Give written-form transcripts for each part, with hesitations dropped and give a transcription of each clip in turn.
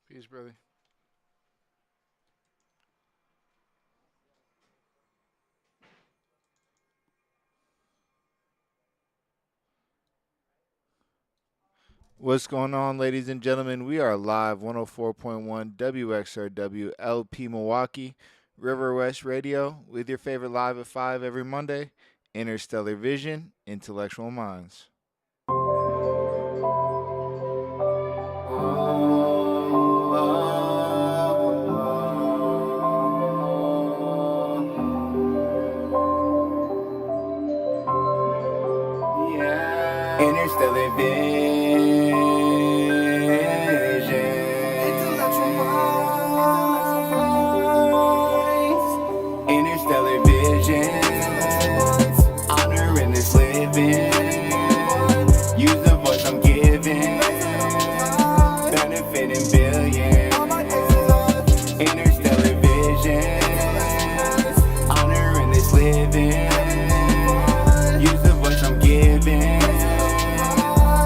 Peace, brother. What's going on, ladies and gentlemen? We are live 104.1 WXRW LP Milwaukee, River West Radio, with your favorite live at 5 every Monday, Interstellar Vision, Intellectual Minds. Interstellar Vision. Intellectual minds. Interstellar visions. Honoring this living. Use the voice I'm giving. Benefiting billions. Interstellar visions. Honoring this living. Use the voice I'm giving.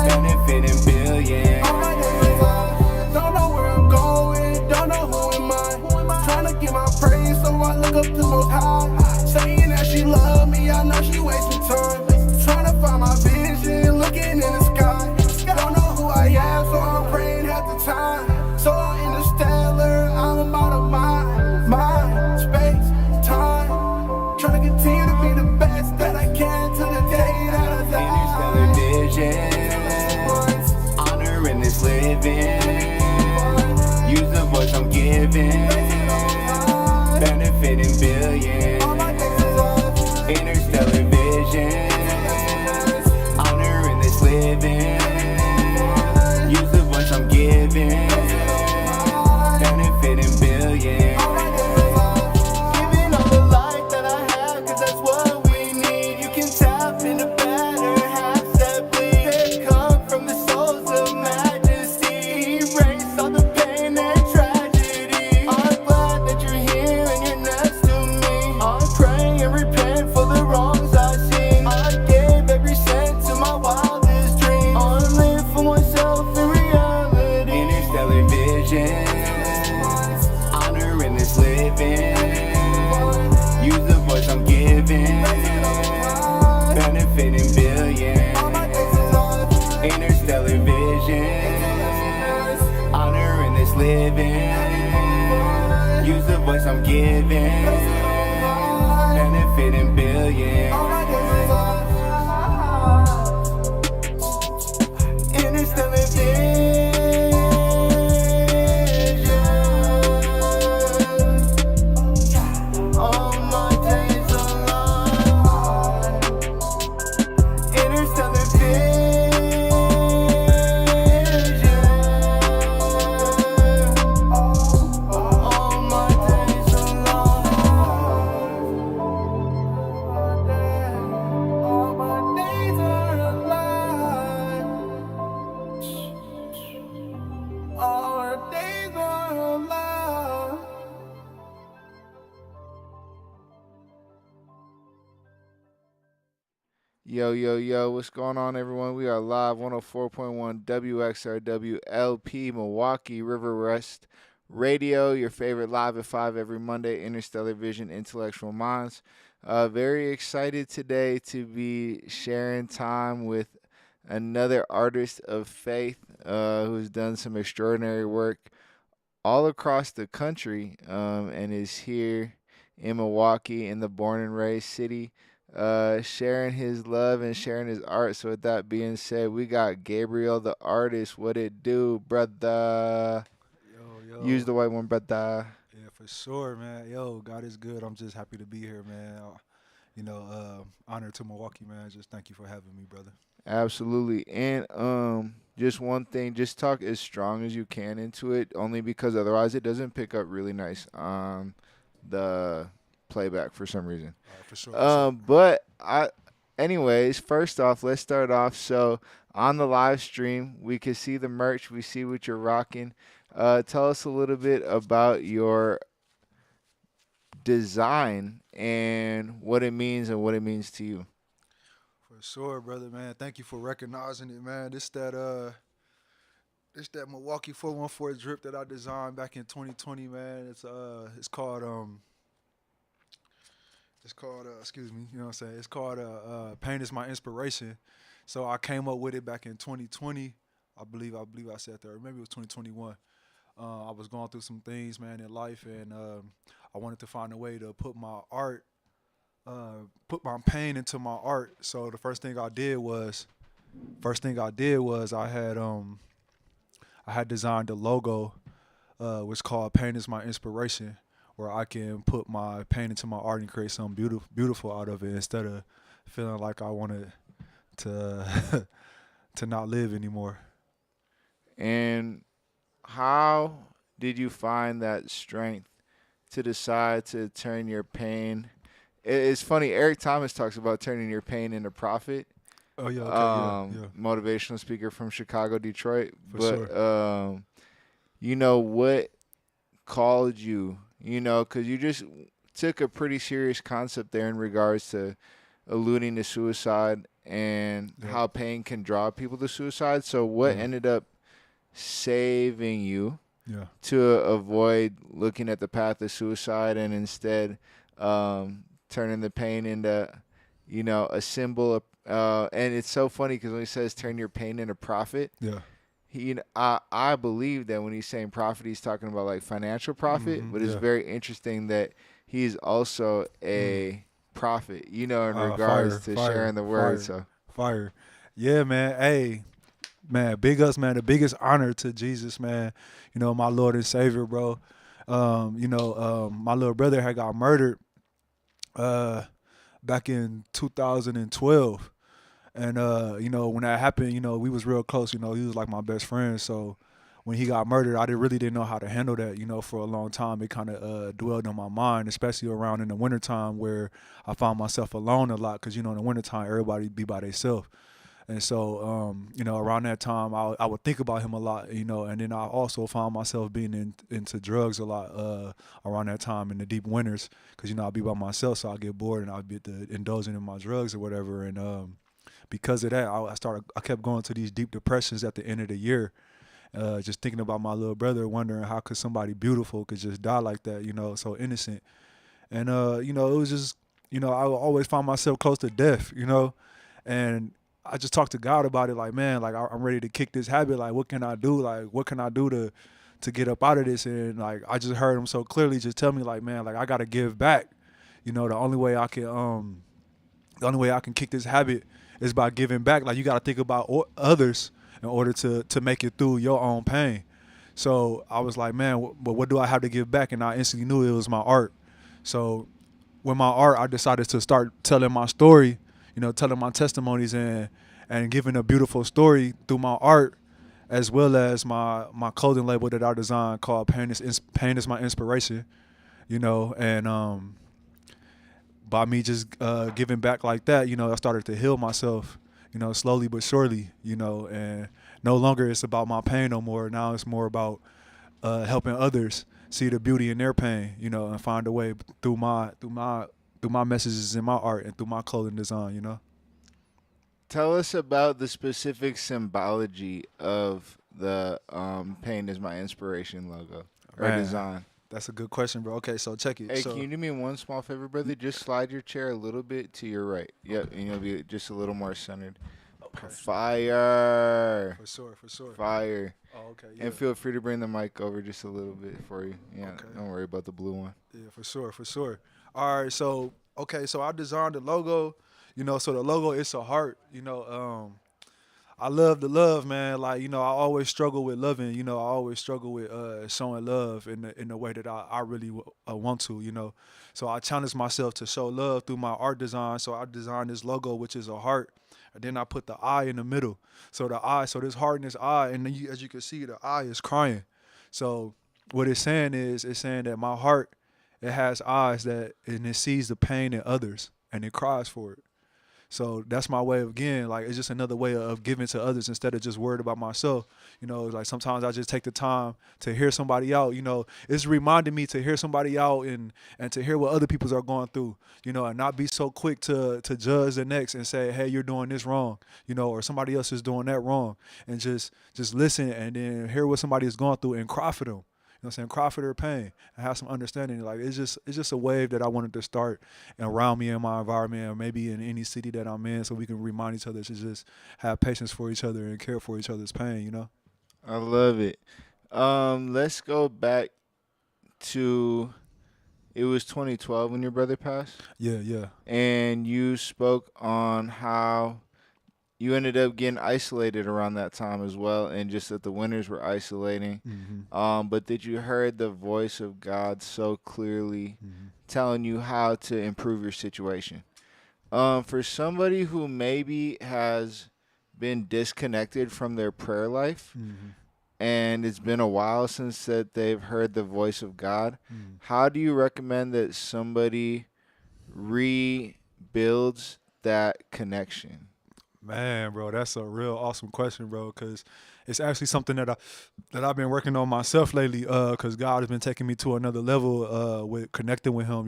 Benefiting billions. Don't know where I'm going, don't know who am I. Tryna get my praise, so I look up to Most High. Saying that she love me, I know she wasting time. Tryna find my vision, looking in the sky. Don't know who I am, so I'm praying half the time. So I'm interstellar, I'm out of mind, space, time. Tryna continue to be the best that I can till the day that I Interstellar die. visions. Honoring this living. Use the voice I'm giving. Benefiting billions. Interstellar visions. Honoring this living. Use the voice I'm giving. Benefiting billions. Giving all the light that I have, cause that's what we need. You can tap into better halves that bleed. They come from the souls of majesty. Erase all the pain and tragedy. I'm glad that you're here and you're next to me. I pray and repent for the wrongs I've seen. I gave every cent to my wildest dreams. I live for myself in reality. Interstellar visions. Honoring this living. Use the voice I'm giving. Benefiting billions. Interstellar visions. Honoring this living. Use the voice I'm giving. Benefiting billions. Interstellar vision. All my days alive. Interstellar vision. All my days alive. All my days are alive. All our days are alive. Yo, yo, yo, what's going on, everyone? We are live 104.1 WXRW LP Milwaukee, River West Radio, your favorite live at 5 every Monday, Interstellar Vision, Intellectual Minds. Very excited today to be sharing time with another artist of faith who's done some extraordinary work all across the country and is here in Milwaukee, in the born and raised city, sharing his love and sharing his art. So, with that being said, we got Gabriel, the artist. What it do, brother? Use Yo, the white one, brother. yeah, for sure, man. Yo, God is good. I'm just happy to be here, man. Honor to Milwaukee, man. Just thank you for having me, brother. Absolutely. And just one thing, just talk as strong as you can into it, only because otherwise it doesn't pick up really nice on the playback for some reason. For sure, for sure. But anyways, first off, let's start off. So on the live stream, we can see the merch. We see what you're rocking. Tell us a little bit about your design and what it means to you. For sure, brother, man. Thank you for recognizing it, man. This that It's that Milwaukee 414 drip that I designed back in 2020, man. It's called excuse me, you know what I'm saying? It's called Pain is My Inspiration. So I came up with it back in 2020. I believe I said that, or maybe it was 2021. I was going through some things, man, in life, and I wanted to find a way to put my pain into my art. So the first thing I did was I had designed a logo, which called "Pain is My Inspiration," where I can put my pain into my art and create something beautiful out of it instead of feeling like I wanted to to not live anymore. And how did you find that strength to decide to turn your pain? It's funny. Eric Thomas talks about turning your pain into profit. Oh yeah, okay, yeah, yeah, Motivational speaker from Chicago, Detroit. for But sure. what called you? Because you just took a pretty serious concept there in regards to alluding to suicide and Yeah, how pain can draw people to suicide. So, what yeah, ended up saving you yeah, to avoid looking at the path of suicide and instead turning the pain into, a symbol of, and it's so funny because when he says turn your pain into profit, yeah. I believe that when he's saying profit, he's talking about like financial profit, but it's Yeah. very interesting that he's also Mm. a prophet, in regards Fire, to fire, sharing the word. fire, So, fire. Yeah, man. Hey, man, big ups, man. The biggest honor to Jesus, man. My Lord and Savior, bro. My little brother had got murdered uh, back in 2012. And when that happened, we was real close. He was like my best friend. So when he got murdered, I really didn't know how to handle that. For a long time, it kind of dwelled on my mind, especially around in the wintertime where I found myself alone a lot. Because in the wintertime, everybody be by themselves. And so, around that time, I would think about him a lot, and then I also found myself being into drugs a lot around that time in the deep winters, because I'd be by myself, so I'd get bored and I'd be indulging in my drugs or whatever. And because of that, I kept going to these deep depressions at the end of the year, just thinking about my little brother, wondering how could somebody beautiful could just die like that, so innocent. And it was just, I would always find myself close to death, and I just talked to God about it, like, man, like I'm ready to kick this habit. Like, what can I do? Like, what can I do to get up out of this? And like, I just heard him so clearly just tell me, like, man, like I gotta give back. The only way I can kick this habit is by giving back. Like, you gotta think about others in order to make it through your own pain. So I was like, man, but what do I have to give back? And I instantly knew it was my art. So with my art, I decided to start telling my story, telling my testimonies and giving a beautiful story through my art, as well as my clothing label that I designed called Pain is My Inspiration, and by me just giving back like that, I started to heal myself, slowly but surely, and no longer it's about my pain no more. Now it's more about helping others see the beauty in their pain, and find a way through my messages in my art and through my clothing design. tell us about the specific symbology of the "Pain is My Inspiration" logo or Man, design. that's a good question, bro. Okay, so check it. Hey, can So you do me one small favor, brother? Just slide your chair a little bit to your right. Yep, and you'll be just a little more centered. okay, Fire. for sure, for sure. Fire. Oh, okay, yeah, And feel free to bring the mic over just a little bit for you. Yeah, okay, don't worry about the blue one. yeah, for sure, for sure. All right, so okay, so I designed the logo. So the logo is a heart. I love the love, man. Like, I always struggle with loving. I always struggle with showing love in the way that I really want to. So I challenge myself to show love through my art design. So I designed this logo, which is a heart, and then I put the eye in the middle. So this heart and this eye, and then as you can see, the eye is crying. So what it's saying that my heart, it has eyes and it sees the pain in others and it cries for it. So that's my way of, again, like it's just another way of giving to others instead of just worried about myself. Like sometimes I just take the time to hear somebody out. It's reminding me to hear somebody out and to hear what other people are going through. And not be so quick to judge the next and say, hey, you're doing this wrong, or somebody else is doing that wrong, and just listen and then hear what somebody is going through and cry for them. What I'm saying? Cry for their pain and have some understanding. Like it's just a wave that I wanted to start around me in my environment, or maybe in any city that I'm in, so we can remind each other to just have patience for each other and care for each other's pain. I love it. Let's go back to it was 2012 when your brother passed, Yeah, yeah. and you spoke on how you ended up getting isolated around that time as well, and just that the winters were isolating. Hmm. But that you heard the voice of God so clearly Hmm. telling you how to improve your situation. For somebody who maybe has been disconnected from their prayer life, Hmm. and it's been a while since that they've heard the voice of God, Hmm. how do you recommend that somebody rebuilds that connection? Man, bro, that's a real awesome question, bro. Because it's actually something that I've been working on myself lately. Because God has been taking me to another level. With connecting with Him.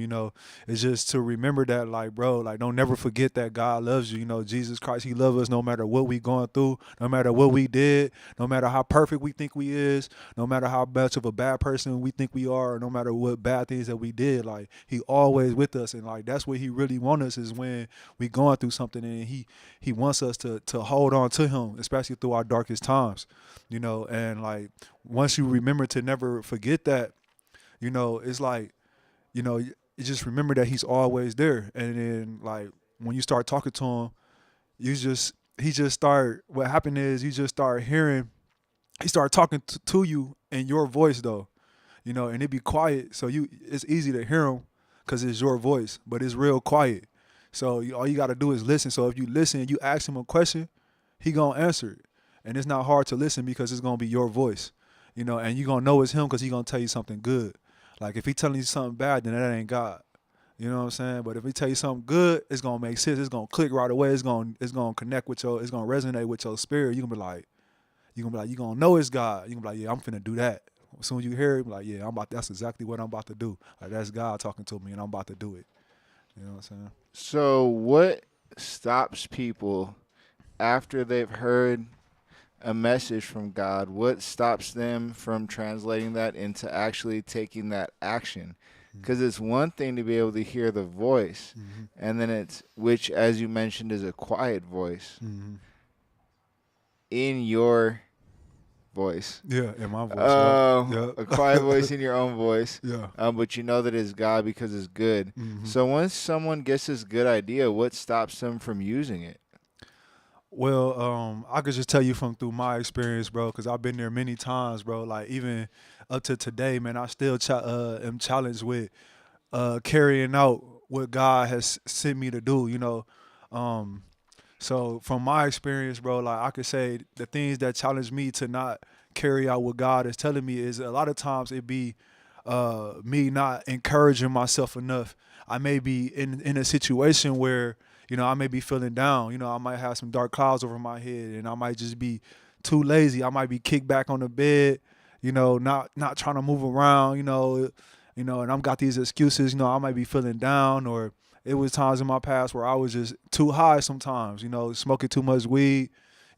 It's just to remember that, like, bro, like, don't never forget that God loves you. Jesus Christ, He loves us no matter what we going through, no matter what we did, no matter how perfect we think we is, no matter how much of a bad person we think we are, or no matter what bad things that we did. Like, He always with us, and like that's what He really wants us is when we going through something, and He wants us to hold on to Him, especially through our darkest times. And like once you remember to never forget that, it's like, you just remember that He's always there. And then like when you start talking to Him, he just start, what happened is you just start hearing, he start talking to you in your voice though, and it be quiet. So it's easy to hear Him because it's your voice, but it's real quiet. So all you got to do is listen. So if you listen, you ask Him a question, He gonna answer it. And it's not hard to listen because it's gonna be your voice, and you gonna know it's Him because He gonna tell you something good. Like if He telling you something bad, then that ain't God. You know what I'm saying? But if He tell you something good, it's gonna make sense. It's gonna click right away. It's gonna connect with it's gonna resonate with your spirit. You gonna know it's God. You gonna be like, yeah, I'm finna do that. As soon as you hear it, like, yeah, that's exactly what I'm about to do. Like that's God talking to me, and I'm about to do it. You know what I'm saying? So, what stops people after they've heard a message from God? What stops them from translating that into actually taking that action? Because it's one thing to be able to hear the voice, Mm-hmm. and then which, as you mentioned, is a quiet voice Mm-hmm. in your voice. Yeah, in my voice. Yep. Yep. A quiet voice in your own voice. Yeah. But you know that it's God because it's good. Mm-hmm. So once someone gets this good idea, what stops them from using it? Well, I could just tell you from through my experience, bro, because I've been there many times, bro. Like even up to today, man, I still am challenged with carrying out what God has sent me to do. Um, so from my experience, bro, like I could say the things that challenge me to not carry out what God is telling me is a lot of times it be me not encouraging myself enough. I may be in a situation where I may be feeling down. I might have some dark clouds over my head, and I might just be too lazy. I might be kicked back on the bed, not trying to move around, and I'm got these excuses. I might be feeling down, or it was times in my past where I was just too high sometimes, smoking too much weed,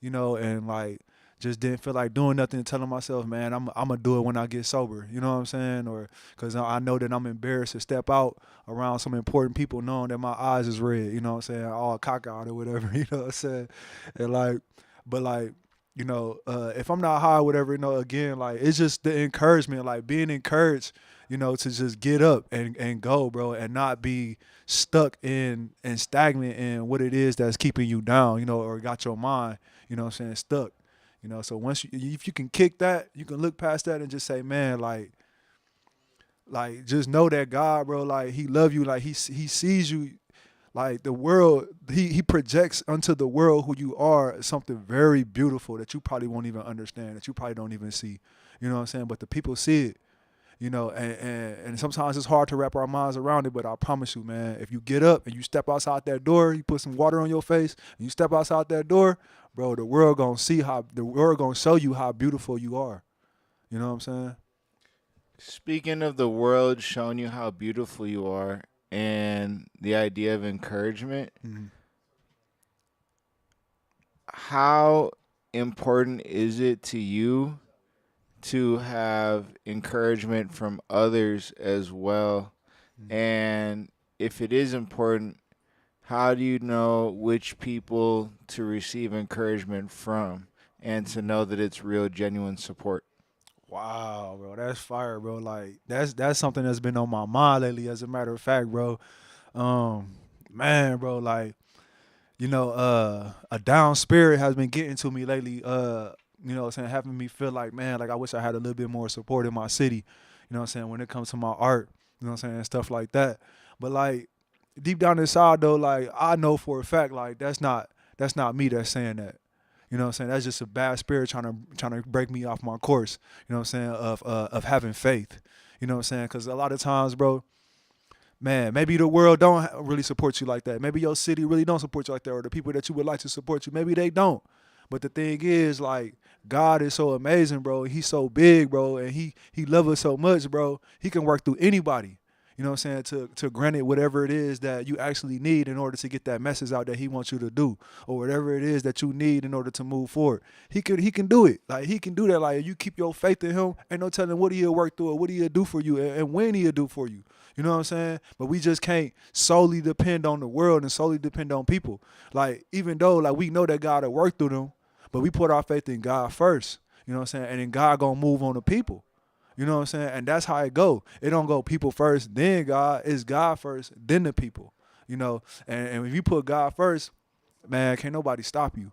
and like just didn't feel like doing nothing, telling myself, man, I'm gonna do it when I get sober. You know what I'm saying? Or because I know that I'm embarrassed to step out around some important people knowing that my eyes is red. You know what I'm saying? All cockeyed or whatever. You know what I'm saying? And like, but like, if I'm not high or whatever, again, like it's just the encouragement, like being encouraged, to just get up and go, bro, and not be stuck in and stagnant in what it is that's keeping you down, or got your mind, what I'm saying, stuck. So once if you can kick that, you can look past that and just say, man, like just know that God, bro, like He love you, like He sees you, like the world, He projects unto the world who you are something very beautiful that you probably won't even understand, that you probably don't even see. You know what I'm saying? But the people see it. You know, and sometimes it's hard to wrap our minds around it, but I promise you, man, if you get up and you step outside that door, you put some water on your face, and you step outside that door, bro, the world gonna show you how beautiful you are. You know what I'm saying? Speaking of the world showing you how beautiful you are and the idea of encouragement, Mhm. how important is it to you to have encouragement from others as well? And if it is important, how do you know which people to receive encouragement from and to know that it's real, genuine support? Wow, bro, that's fire, bro. Like that's something that's been on my mind lately. As a matter of fact, bro, um, man, bro, like a down spirit has been getting to me lately. What I'm saying, having me feel like, man, like I wish I had a little bit more support in my city. You know what I'm saying, when it comes to my art, you know what I'm saying, stuff like that. But like deep down inside though, like I know for a fact, like that's not me that's saying that. You know what I'm saying? That's just a bad spirit trying to break me off my course. You know what I'm saying? Of having faith. You know what I'm saying? Because a lot of times, bro, man, maybe the world don't really support you like that. Maybe your city really don't support you like that, or the people that you would like to support you, maybe they don't. But the thing is, like, God is so amazing, bro. He's so big, bro, and he loves us so much, bro. He can work through anybody. You know what I'm saying? To grant it whatever it is that you actually need in order to get that message out that he wants you to do, or whatever it is that you need in order to move forward. He can do it. Like he can do that. Like if you keep your faith in him, ain't no telling what he'll work through or what he'll do for you and when he'll do for you. You know what I'm saying? But we just can't solely depend on the world and solely depend on people. Like even though like we know that God will work through them, but we put our faith in God first. You know what I'm saying? And then God gonna move on the people. You know what I'm saying? And that's how it go. It don't go people first, then God. It's God first, then the people. You know, and if you put God first, man, can't nobody stop you. You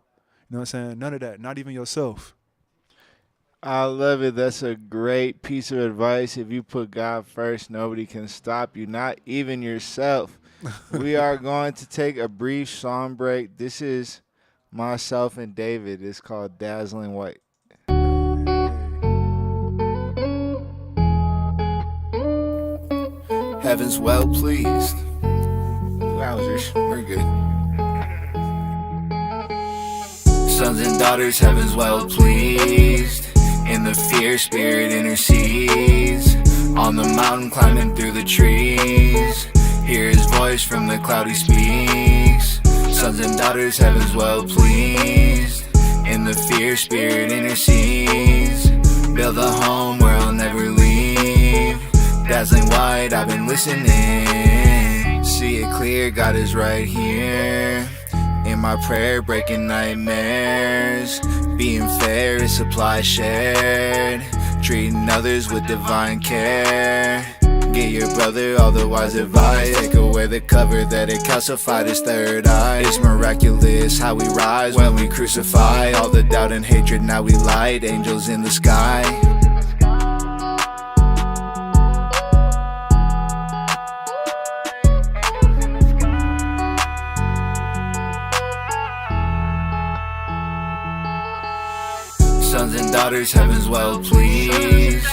know what I'm saying? None of that, not even yourself. I love it. That's a great piece of advice. If you put God first, nobody can stop you, not even yourself. We are going to take a brief song break. This is myself and David. It's called Dazzling White. Heaven's well pleased. Wowzers. We're good. Sons and daughters, heaven's well pleased. In the fear, spirit intercedes. On the mountain, climbing through the trees. Hear his voice from the cloud, he speaks. Sons and daughters, heaven's well pleased. In the fear, spirit intercedes. Build a home where I'll never leave. Dazzling white, I've been listening. See it clear, God is right here. In my prayer, breaking nightmares. Being fair is supply shared. Treating others with divine care. Get your brother all the wise advice. Take away the cover that it calcified his third eye. It's miraculous how we rise when we crucify all the doubt and hatred. Now we light angels in the sky. Sons and daughters, heaven's well pleased.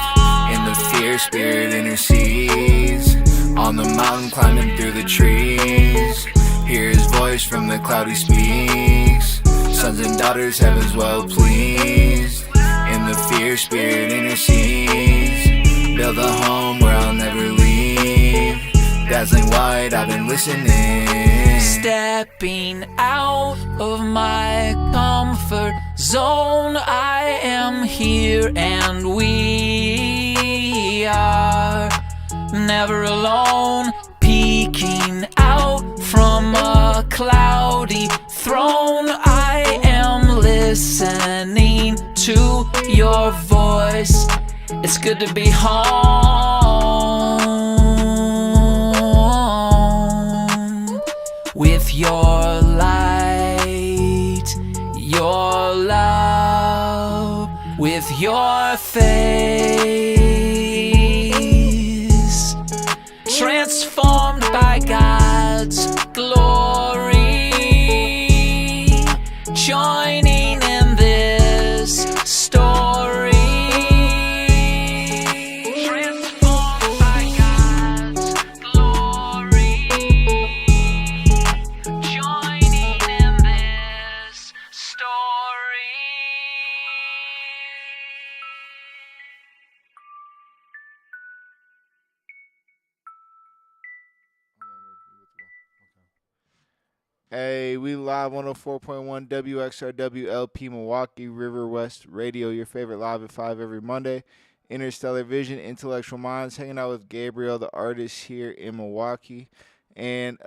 In the fear, spirit intercedes. On the mountain, climbing through the trees. Hear his voice from the cloud, he speaks. Sons and daughters, heaven's well pleased. In the fear, spirit intercedes. Build a home where I'll never leave. Dazzling white, I've been listening. Stepping out of my comfort zone, I am here and we are never alone. Peeking out from a cloudy throne, I am listening to your voice. It's good to be home with your light, your love, with your face, transformed by God's glory, joining in this story. Hey, we live 104.1 WXRWLP Milwaukee River West Radio, your favorite live at 5 every Monday. Interstellar Vision, Intellectual Minds, hanging out with Gabriel, the artist here in Milwaukee. And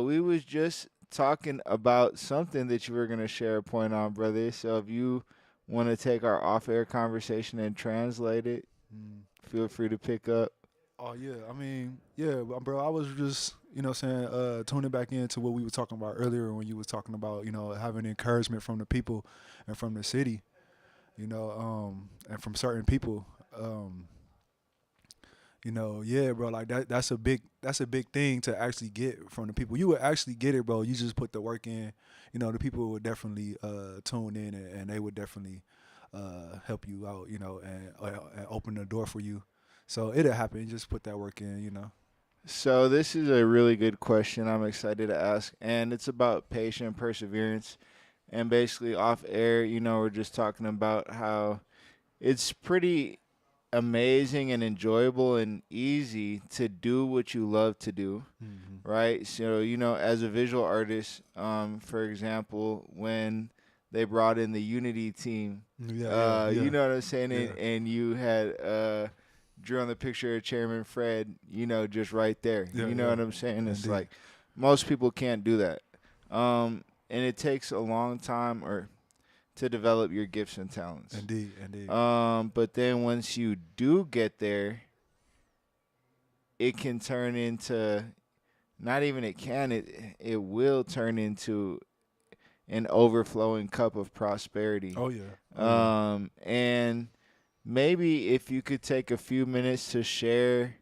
we was just talking about something that you were going to share a point on, brother. So if you want to take our off-air conversation and translate it, Mm. feel free to pick up. Oh yeah, I mean, yeah, bro. I was just, saying, tuning back into what we were talking about earlier when you was talking about, having encouragement from the people and from the city, and from certain people. Um, yeah, bro. Like that's a big thing to actually get from the people. You would actually get it, bro. You just put the work in. The people would definitely tune in, and they would definitely help you out, and open the door for you. So it'll happen. You just put that work in. So this is a really good question I'm excited to ask, and it's about patient perseverance. And basically, off air, we're just talking about how it's pretty amazing and enjoyable and easy to do what you love to do, Hmm. right? So, as a visual artist, for example, when they brought in the Unity team, Yeah, yeah, you yeah, know what I'm saying? yeah, And you had drew on the picture of Chairman Fred, just right there. yeah, You know yeah. what I'm saying? It's Indeed. like most people can't do that. And it takes a long time or to develop your gifts and talents. Indeed, indeed. But then once you do get there, it can turn into not even it will turn into an overflowing cup of prosperity. Oh yeah. Oh yeah. And maybe if you could take a few minutes to share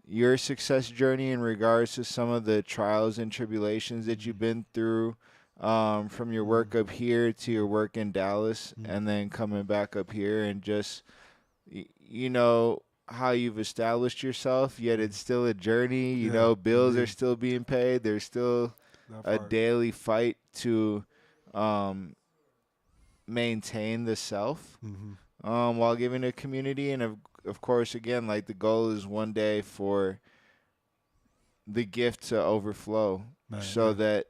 your success journey in regards to some of the trials and tribulations that you've been through, from your work up here to your work in Dallas, Mm. and then coming back up here, and just how you've established yourself. Yet it's still a journey. Yeah, Bills are indeed. still being paid. There's still That a part. daily fight to um, maintain the self, Hmm. while giving a community. And of course, again, like the goal is one day for the gift to overflow, Man, so yeah. that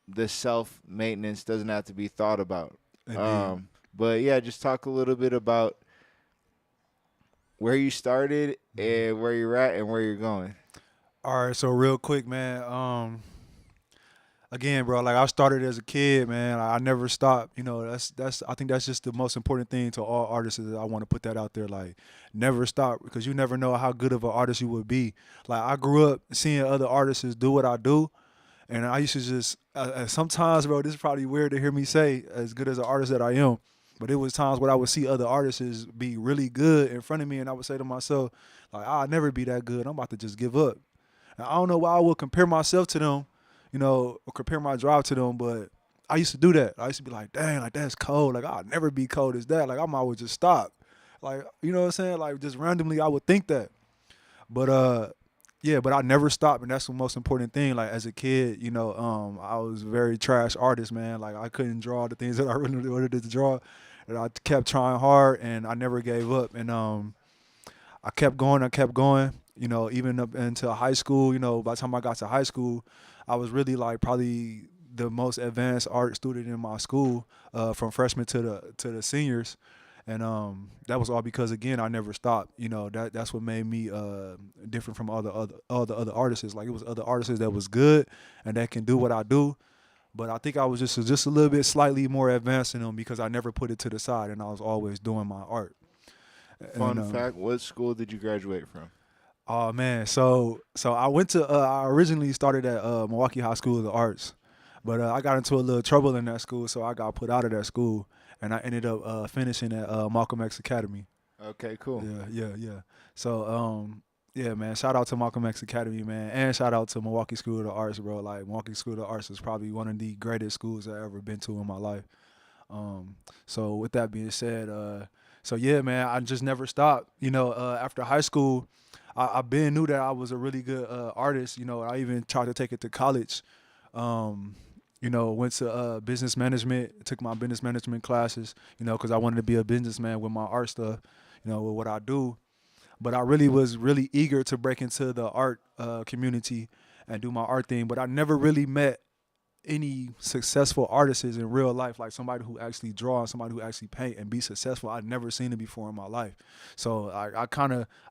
the self maintenance doesn't have to be thought about. Indeed. But yeah, just talk a little bit about where you started Mhm. and where you're at and where you're going. All right, so real quick, man. Again, bro, like I started as a kid, man. I never stopped. That's I think that's just the most important thing to all artists. Is I want to put that out there, like never stop, because you never know how good of an artist you would be. Like I grew up seeing other artists do what I do, and I used to just sometimes, bro. This is probably weird to hear me say, as good as an artist that I am. But it was times when I would see other artists be really good in front of me, and I would say to myself, like, I'll never be that good. I'm about to just give up. And I don't know why I would compare myself to them, or compare my drive to them, but I used to do that. I used to be like, dang, like that's cold. Like I'll never be cold as that. Like I'm always just stop. Like, you know what I'm saying? Like just randomly I would think that. But yeah, but I never stopped, and that's the most important thing. Like as a kid, I was a very trash artist, man. Like I couldn't draw the things that I really wanted to draw. And I kept trying hard, and I never gave up. And I kept going. I kept going. Even up until high school. By the time I got to high school, I was really like probably the most advanced art student in my school, from freshmen to the seniors, and that was all because again I never stopped. That's what made me different from all the other artists. Like it was other artists that was good and that can do what I do, but I think I was just a little bit slightly more advanced than them because I never put it to the side and I was always doing my art. And Fun fact: what school did you graduate from? oh man, so I went to I originally started at Milwaukee High School of the Arts, but I got into a little trouble in that school, so I got put out of that school, and I ended up finishing at Malcolm X Academy. Okay, cool. Yeah, yeah, yeah. So yeah, man, shout out to Malcolm X Academy, man, and shout out to Milwaukee School of the Arts, bro. Like Milwaukee School of the Arts is probably one of the greatest schools I've ever been to in my life. So with that being said, so yeah, man, I just never stopped. After high school, I been knew that I was a really good artist. I even tried to take it to college. Went to business management, took my business management classes. Because I wanted to be a businessman with my art stuff. With what I do. But I really was really eager to break into the art community and do my art thing. But I never really met any successful artists in real life, like somebody who actually draw, somebody who actually paint and be successful. I'd never seen it before in my life. So I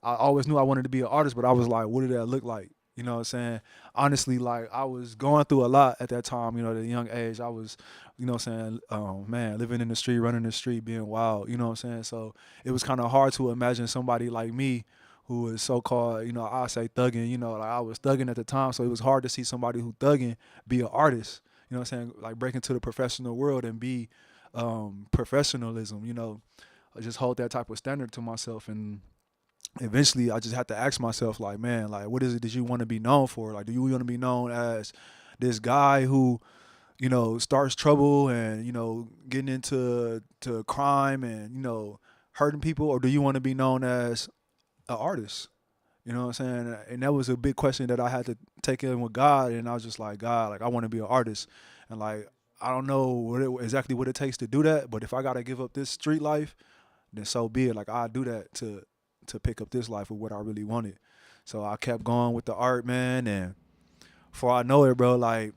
always knew I wanted to be an artist, but I was like, what did that look like? You know what I'm saying? Honestly, like I was going through a lot at that time, at a young age. I was, what I'm saying, man, living in the street, running the street, being wild, you know what I'm saying? So it was kind of hard to imagine somebody like me who was so-called, I say thugging, like I was thugging at the time. So it was hard to see somebody who thugging be an artist, you know what I'm saying? Like break into the professional world and be professionalism, I just hold that type of standard to myself. And eventually I just had to ask myself, like, man, like, what is it that you want to be known for? Like, do you want to be known as this guy who, starts trouble and, getting into crime and, hurting people? Or do you want to be known as an artist? You know what I'm saying? And that was a big question that I had to take in with God. And I was just like, God, like, I want to be an artist. And like, I don't know exactly what it takes to do that. But if I got to give up this street life, then so be it. Like, I do that to pick up this life of what I really wanted. So I kept going with the art, man. And before I know it, bro, like,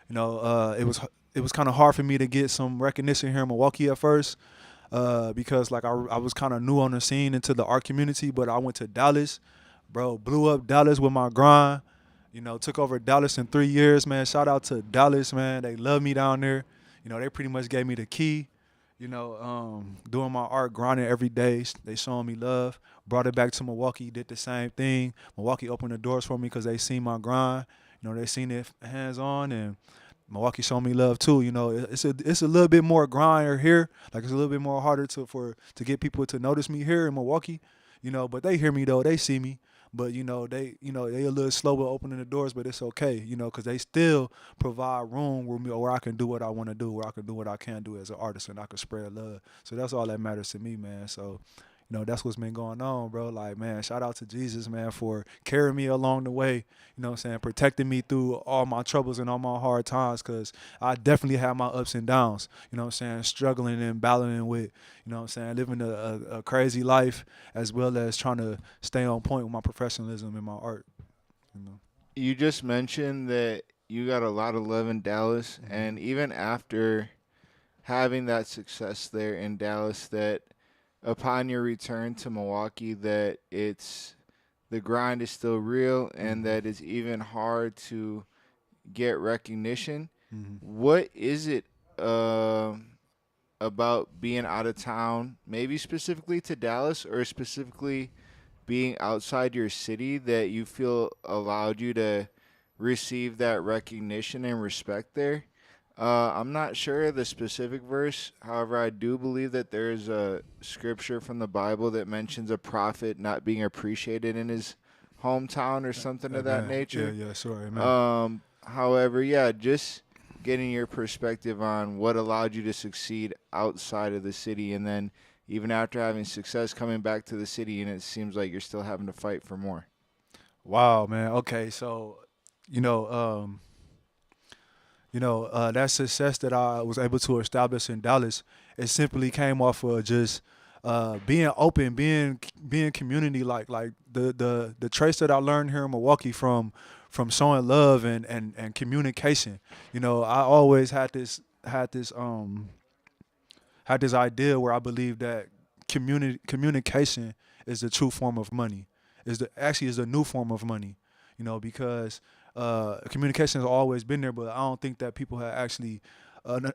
it was kind of hard for me to get some recognition here in Milwaukee at first, because like I was kind of new on the scene into the art community. But I went to Dallas, bro, blew up Dallas with my grind. Took over Dallas in 3 years, man. Shout out to Dallas, man. They love me down there. They pretty much gave me the key. Doing my art, grinding every day. They showing me love. Brought it back to Milwaukee, did the same thing. Milwaukee opened the doors for me because they seen my grind. They seen it hands on, and Milwaukee showed me love too. It's a little bit more grind here. Like it's a little bit more harder to get people to notice me here in Milwaukee. But they hear me though. They see me. But they a little slower opening the doors, but it's okay, because they still provide room where I can do what I want to do, where I can do what I can do as an artist, and I can spread love. So that's all that matters to me, man. So that's what's been going on, bro. Like, man, shout out to Jesus, man, for carrying me along the way, what I'm saying, protecting me through all my troubles and all my hard times, because I definitely have my ups and downs, what I'm saying, struggling and battling with, what I'm saying, living a crazy life, as well as trying to stay on point with my professionalism and my art, You just mentioned that you got a lot of love in Dallas, and even after having that success there in Dallas, that upon your return to Milwaukee, that the grind is still real, and that it's even hard to get recognition. What is it about being out of town, maybe specifically to Dallas, or specifically being outside your city, that you feel allowed you to receive that recognition and respect there? I'm not sure of the specific verse. However, I do believe that there is a scripture from the Bible that mentions a prophet not being appreciated in his hometown or something of that nature. Yeah, sure, amen. However, yeah, just getting your perspective on what allowed you to succeed outside of the city, and then even after having success, coming back to the city, and it seems like you're still having to fight for more. Wow, man. Okay, so that success that I was able to establish in Dallas, it simply came off of just being open, being community, like the traits that I learned here in Milwaukee from showing love and communication. I always had this idea where I believe that communication is the true form of money. Is the new form of money. Because communication has always been there, but I don't think that people have actually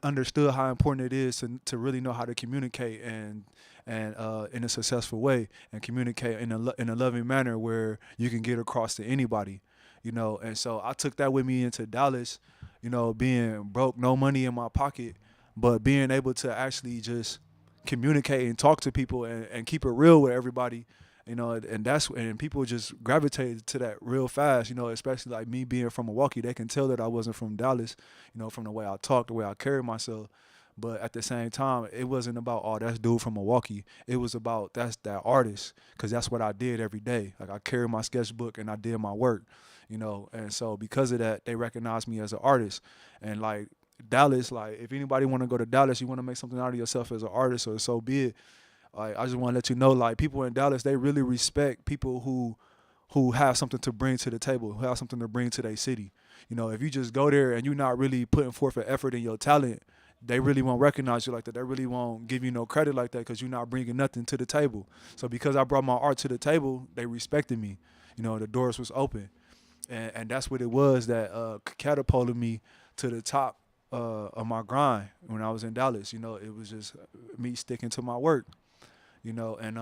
understood how important it is to really know how to communicate and in a successful way, and communicate in a loving manner where you can get across to anybody. And so I took that with me into Dallas, being broke, no money in my pocket, but being able to actually just communicate and talk to people and keep it real with everybody. And people just gravitated to that real fast, especially like me being from Milwaukee. They can tell that I wasn't from Dallas, from the way I talk, the way I carry myself. But at the same time, it wasn't about, oh, that's dude from Milwaukee. It was about, that's that artist, because that's what I did every day. Like, I carried my sketchbook and I did my work, And so because of that, they recognized me as an artist. And like Dallas, like if anybody want to go to Dallas, you want to make something out of yourself as an artist, or so be it. Like, I just want to let you know, like, people in Dallas, they really respect people who who have something to bring to the table, who have something to bring to their city. You know, if you just go there and you're not really putting forth an effort in your talent, they really won't recognize you like that. They really won't give you no credit like that because you're not bringing nothing to the table. So because I brought my art to the table, they respected me. You know, the doors was open. And that's what it was that catapulted me to the top of my grind when I was in Dallas. You know, it was just me sticking to my work, you know. And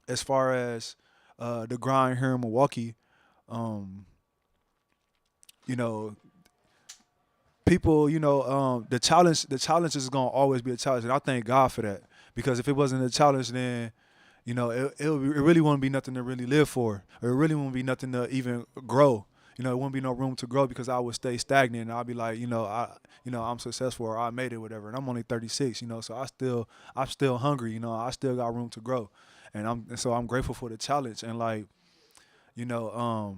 as far as the grind here in Milwaukee, you know, people, you know, the challenge is gonna always be a challenge, and I thank God for that, because if it wasn't a challenge, then you know it really wouldn't be nothing to really live for, or it really wouldn't be nothing to even grow. You know, it wouldn't be no room to grow because I would stay stagnant, and I'd be like, I'm successful, or I made it, whatever. And I'm only 36, you know, so I'm still hungry, you know, I still got room to grow, and so I'm grateful for the challenge, and like, you know,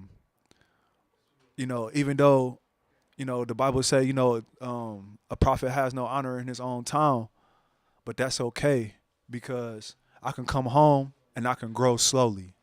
even though, you know, the Bible say, you know, a prophet has no honor in his own town, but that's okay because I can come home and I can grow slowly.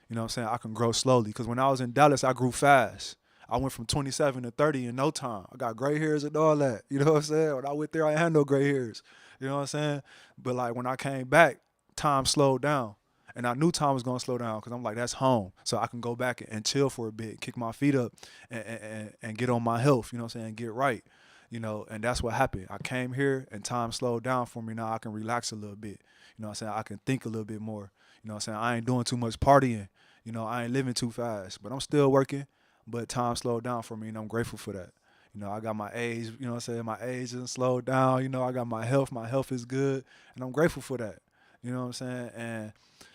You know what I'm saying? I can grow slowly because when I was in Dallas, I grew fast. I went from 27 to 30 in no time. I got gray hairs and all that. You know what I'm saying? When I went there, I had no gray hairs. You know what I'm saying? But like when I came back, time slowed down. And I knew time was going to slow down because I'm like, that's home. So I can go back and chill for a bit, kick my feet up and get on my health, you know what I'm saying, get right. You know, and that's what happened. I came here and time slowed down for me. Now I can relax a little bit. You know what I'm saying? I can think a little bit more. You know what I'm saying? I ain't doing too much partying. You know, I ain't living too fast. But I'm still working, but time slowed down for me, and I'm grateful for that. You know, I got my age, you know what I'm saying? My age isn't slowed down. You know, I got my health is good, and I'm grateful for that. You know what I'm saying? And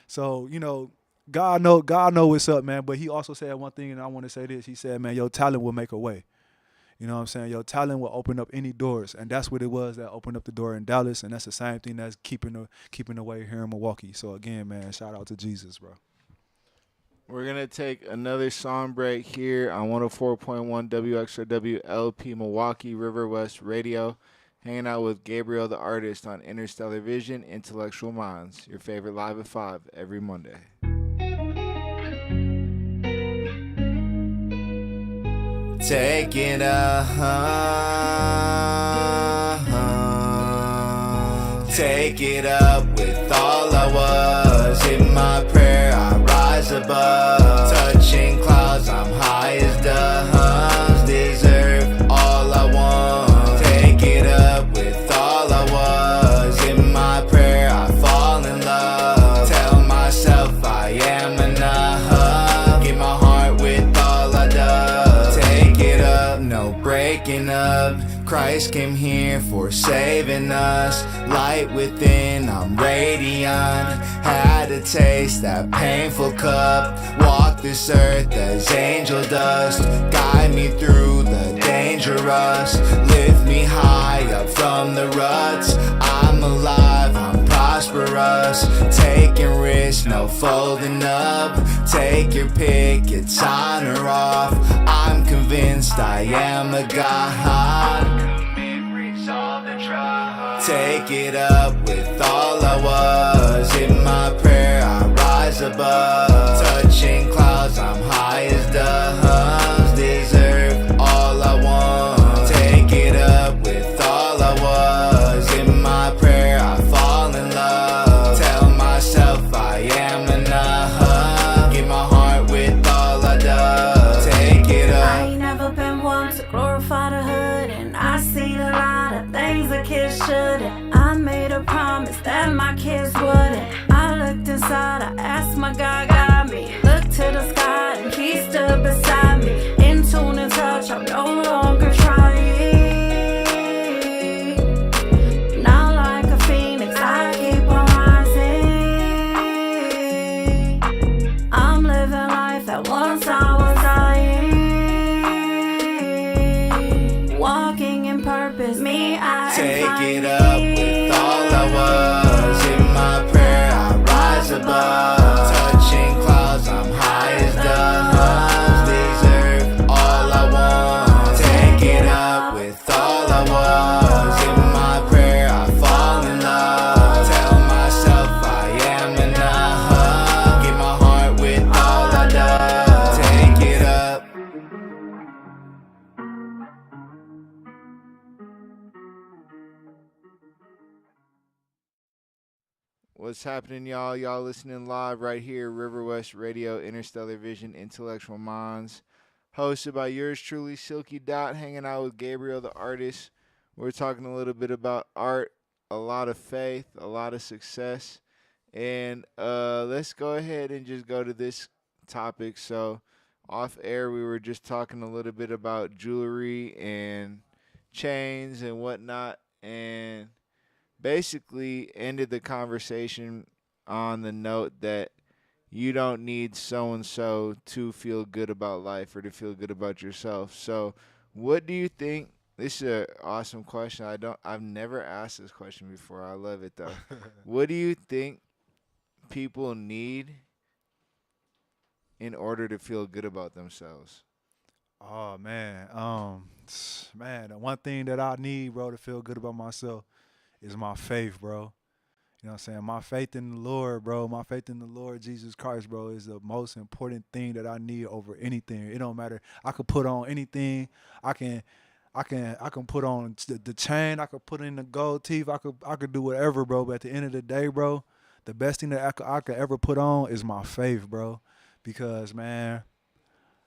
so, you know, God know what's up, man. But he also said one thing, and I want to say this. He said, man, your talent will make a way. You know what I'm saying? Your talent will open up any doors. And that's what it was that opened up the door in Dallas. And that's the same thing that's keeping the way here in Milwaukee. So, again, man, shout out to Jesus, bro. We're going to take another song break here on 104.1 WXRW LP Milwaukee River West Radio. Hanging out with Garbriel, the artist, on Interstellar Vision, Intellectual Minds. Your favorite live at 5 every Monday. Take it up, take it up with all I was. In my prayer I rise above, touching clouds I'm high as doves. Deserve all I want. Take it up with all I was. In my prayer I fall in love, tell myself I am enough. Give my heart with all I do. Take it up, no breaking up. Christ came here for saving us. Light within, I'm radiant. Had to taste that painful cup. Walk this earth as angel dust. Guide me through the dangerous. Lift me high up from the ruts. I'm alive, I'm prosperous. Taking risks, no folding up. Take your pick, it's on or off. I'm convinced I am a God. Take it up with all I was. In my prayer I rise above, touching clouds I'm high as doves. Deserve all I want. Take it up with all I was. In my prayer I fall in love, tell myself I am enough. Give my heart with all I do. Take it up. I ain't never been one to glorify the hood, and I seen a lot of things a kid shouldn't. I made a promise that my kids wouldn't. I looked inside, I asked my God, guide me. Looked to the sky and he stood beside me. In tune and touch, I'm no longer trying. Now like a phoenix, I keep on rising. I'm living life that once I was dying. Walking in purpose, me, I take it up with all I was. In my prayer I rise above, touching clouds I'm high as doves. Deserve all I want. Take it up with all I was. In my prayer I fall in love, tell myself I am enough. Give my heart with all What's happening, y'all? Y'all listening live right here, River West Radio, Interstellar Vision, Intellectual Minds. Hosted by yours truly, Silky Dot, hanging out with Gabriel, the artist. We're talking a little bit about art, a lot of faith, a lot of success. And let's go ahead and just go to this topic. So, off air, we were just talking a little bit about jewelry and chains and whatnot. And basically ended the conversation on the note that you don't need so and so to feel good about life or to feel good about yourself. So, what do you think? This is an awesome question. I've never asked this question before. I love it though. What do you think people need in order to feel good about themselves? Oh man, man, the one thing that I need, bro, to feel good about myself is my faith, bro. You know what I'm saying? My faith in the Lord, bro. My faith in the Lord Jesus Christ, bro, is the most important thing that I need over anything. It don't matter. I could put on anything. I can put on the chain. I could put in the gold teeth. I could do whatever, bro. But at the end of the day, bro, the best thing that I could ever put on is my faith, bro. Because man,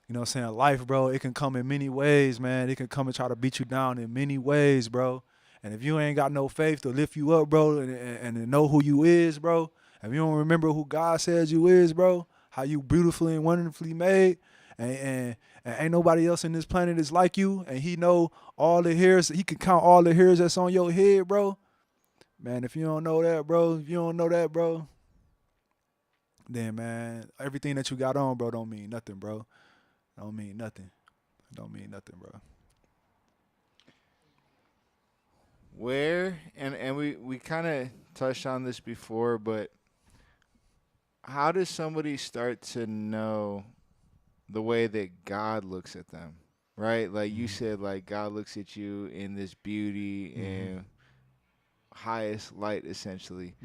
you know what I'm saying? Life, bro, it can come in many ways, man. It can come and try to beat you down in many ways, bro. And if you ain't got no faith to lift you up, bro, and to know who you is, bro, if you don't remember who God says you is, bro, how you beautifully and wonderfully made, and ain't nobody else in this planet is like you, and he know all the hairs, he can count all the hairs that's on your head, bro. Man, if you don't know that, bro, then man, everything that you got on, bro, don't mean nothing, bro. Don't mean nothing. Don't mean nothing, bro. Where and we kind of touched on this before, but how does somebody start to know the way that God looks at them? Right? Like you said, like God looks at you in this beauty and highest light, essentially.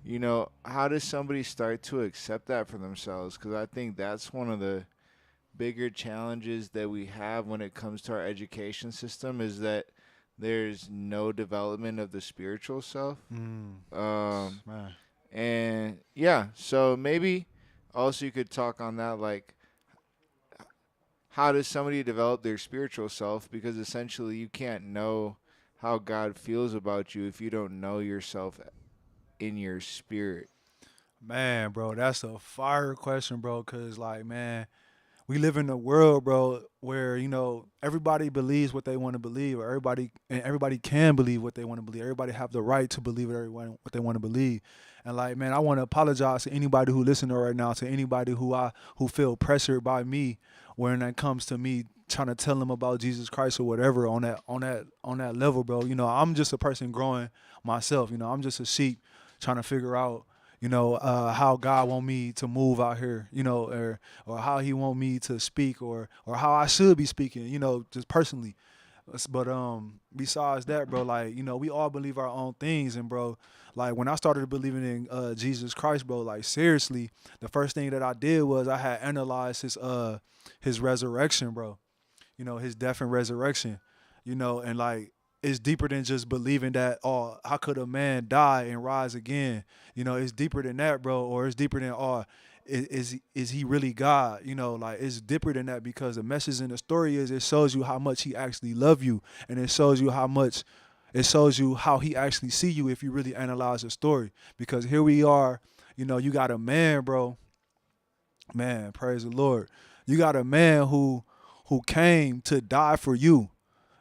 You know, how does somebody start to accept that for themselves? Because I think that's one of the bigger challenges that we have when it comes to our education system is that there's no development of the spiritual self. Man. And yeah, so maybe also you could talk on that, like how does somebody develop their spiritual self? Because essentially you can't know how God feels about you if you don't know yourself in your spirit. Man, bro, that's a fire question, bro. Cause like, man, we live in a world, bro, where everybody believes what they want to believe, or everybody can believe what they want to believe. Everybody have the right to believe what they want to believe. And like, man, I want to apologize to anybody who listening right now, to anybody who feel pressured by me when it comes to me trying to tell them about Jesus Christ or whatever on that level, bro. I'm just a person growing myself. I'm just a sheep trying to figure out how God want me to move out here, or how he want me to speak, or how I should be speaking, just personally. But besides that, bro, like, we all believe our own things. And bro, like when I started believing in Jesus Christ, bro, like seriously, the first thing that I did was I had analyzed his resurrection, bro. His death and resurrection, and like it's deeper than just believing that, oh, how could a man die and rise again? It's deeper than that, bro. Or it's deeper than, oh, is he really God? Like it's deeper than that, because the message in the story is it shows you how much he actually love you, and it shows you how he actually see you if you really analyze the story. Because here we are, you got a man, bro. Man, praise the Lord. You got a man who came to die for you.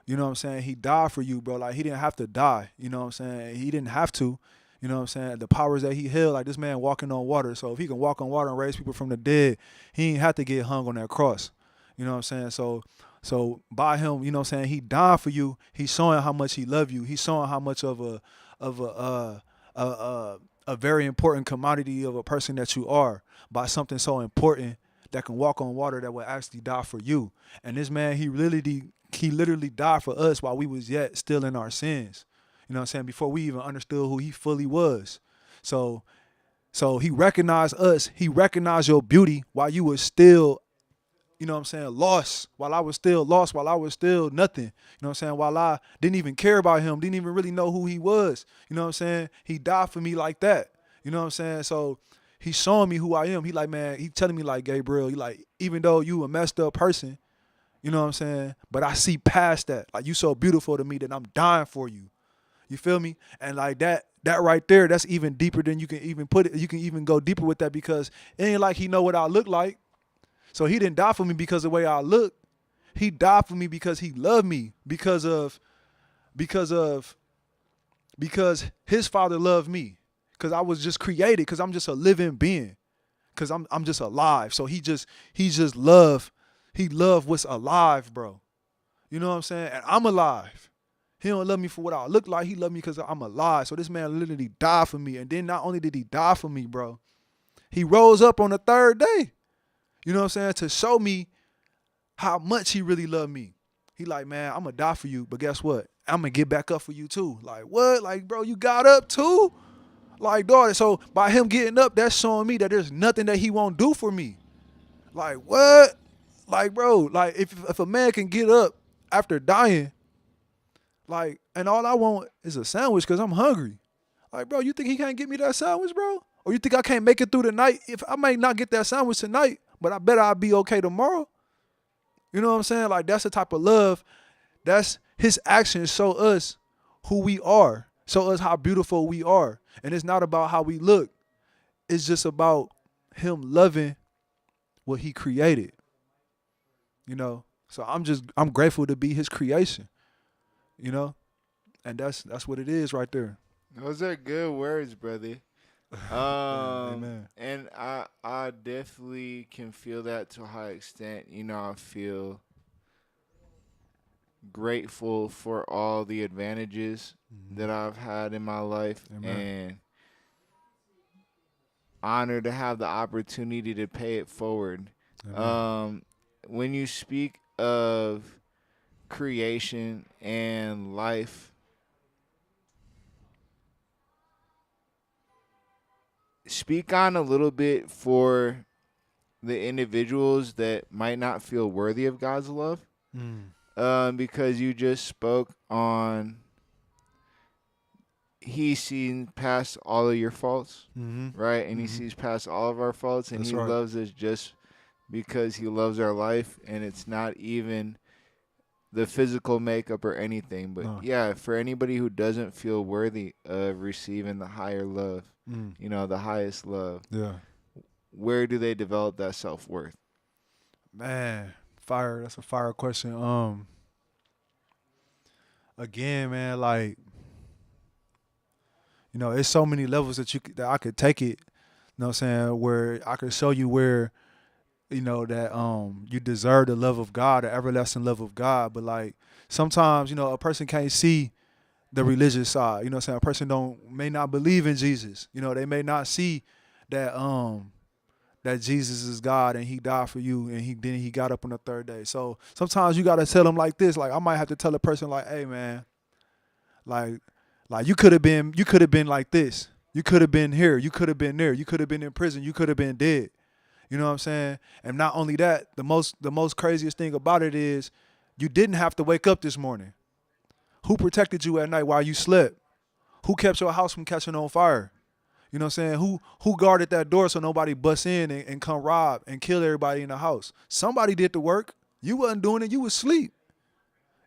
You know what I'm saying? He died for you, bro. Like, he didn't have to die. You know what I'm saying? He didn't have to. You know what I'm saying? The powers that he held, like this man walking on water. So if he can walk on water and raise people from the dead, he ain't have to get hung on that cross. You know what I'm saying? So by him, you know what I'm saying, he died for you. He's showing how much he loved you. He's showing how much of a very important commodity of a person that you are, by something so important that can walk on water, that will actually die for you. And this man, he literally died for us while we was yet still in our sins. You know what I'm saying? Before we even understood who he fully was. So he recognized us. He recognized your beauty while you was still, you know what I'm saying, lost. While I was still lost, while I was still nothing. You know what I'm saying? While I didn't even care about him, didn't even really know who he was. You know what I'm saying? He died for me like that. You know what I'm saying? So he's showing me who I am. He like, man, he telling me like, Gabriel, he like, even though you a messed up person, you know what I'm saying? But I see past that. Like, you so beautiful to me that I'm dying for you. You feel me? And like that right there, that's even deeper than you can even put it. You can even go deeper with that because it ain't like he know what I look like. So he didn't die for me because of the way I look. He died for me because he loved me because of because his father loved me. Because I was just created, because I'm just a living being. Because I'm just alive. So he just love. He love what's alive, bro. You know what I'm saying? And I'm alive. He don't love me for what I look like. He love me because I'm alive. So this man literally died for me. And then not only did he die for me, bro, he rose up on the third day. You know what I'm saying? To show me how much he really loved me. He like, man, I'm going to die for you. But guess what? I'm going to get back up for you too. Like, what? Like, bro, you got up too? Like, dog. So by him getting up, that's showing me that there's nothing that he won't do for me. Like, what? Like, bro, like if a man can get up after dying, like, and all I want is a sandwich because I'm hungry. Like, bro, you think he can't get me that sandwich, bro? Or you think I can't make it through the night? If I may not get that sandwich tonight, but I bet I'll be okay tomorrow. You know what I'm saying? Like, that's the type of love. That's his actions show us who we are, show us how beautiful we are. And it's not about how we look. It's just about him loving what he created. You know? So I'm grateful to be his creation. You know? And that's what it is right there. Those are good words, brother. Amen. And I definitely can feel that to a high extent. You know, I feel grateful for all the advantages that I've had in my life, Amen. and honored to have the opportunity to pay it forward. Amen. When you speak of creation and life, speak on a little bit for the individuals that might not feel worthy of God's love. Because you just spoke on he sees past all of your faults, right? And he sees past all of our faults, and That's he right. loves us just because he loves our life, and it's not even the physical makeup or anything. But No. yeah, for anybody who doesn't feel worthy of receiving the higher love, you know, the highest love, Yeah. where do they develop that self-worth? Man, fire. That's a fire question. Again, man, like, you know, it's so many levels that I could take it. You know what I'm saying? Where I could show you where, you know, that you deserve the love of God, the everlasting love of God. But like sometimes, you know, a person can't see the religious side. You know what I'm saying? A person may not believe in Jesus. You know, they may not see that that Jesus is God and he died for you and he got up on the third day. So sometimes you gotta tell them like this. Like I might have to tell a person like, hey man, like you could have been like this. You could have been here. You could have been there. You could have been in prison. You could have been dead. You know what I'm saying? And not only that, the most craziest thing about it is you didn't have to wake up this morning. Who protected you at night while you slept? Who kept your house from catching on fire? You know what I'm saying? Who guarded that door so nobody busts in and come rob and kill everybody in the house? Somebody did the work. You wasn't doing it. You was asleep.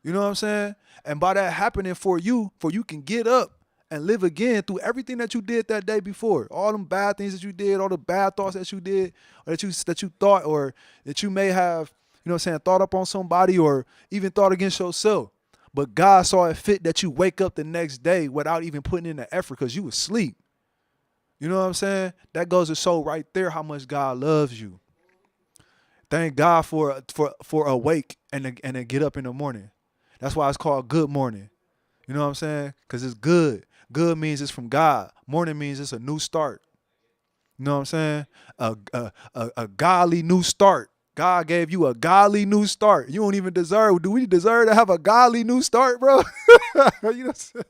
You know what I'm saying? And by that happening for you can get up and live again through everything that you did that day before. All them bad things that you did, all the bad thoughts that you did, or that you thought, or that you may have, you know what I'm saying, thought up on somebody or even thought against yourself. But God saw it fit that you wake up the next day without even putting in the effort because you was asleep. You know what I'm saying? That goes to show right there how much God loves you. Thank God for awake and to get up in the morning. That's why it's called good morning. You know what I'm saying? Because it's good. Good means it's from God. Morning means it's a new start. You know what I'm saying? A godly new start. God gave you a godly new start. You don't even deserve. Do we deserve to have a godly new start, bro? You know what I'm saying?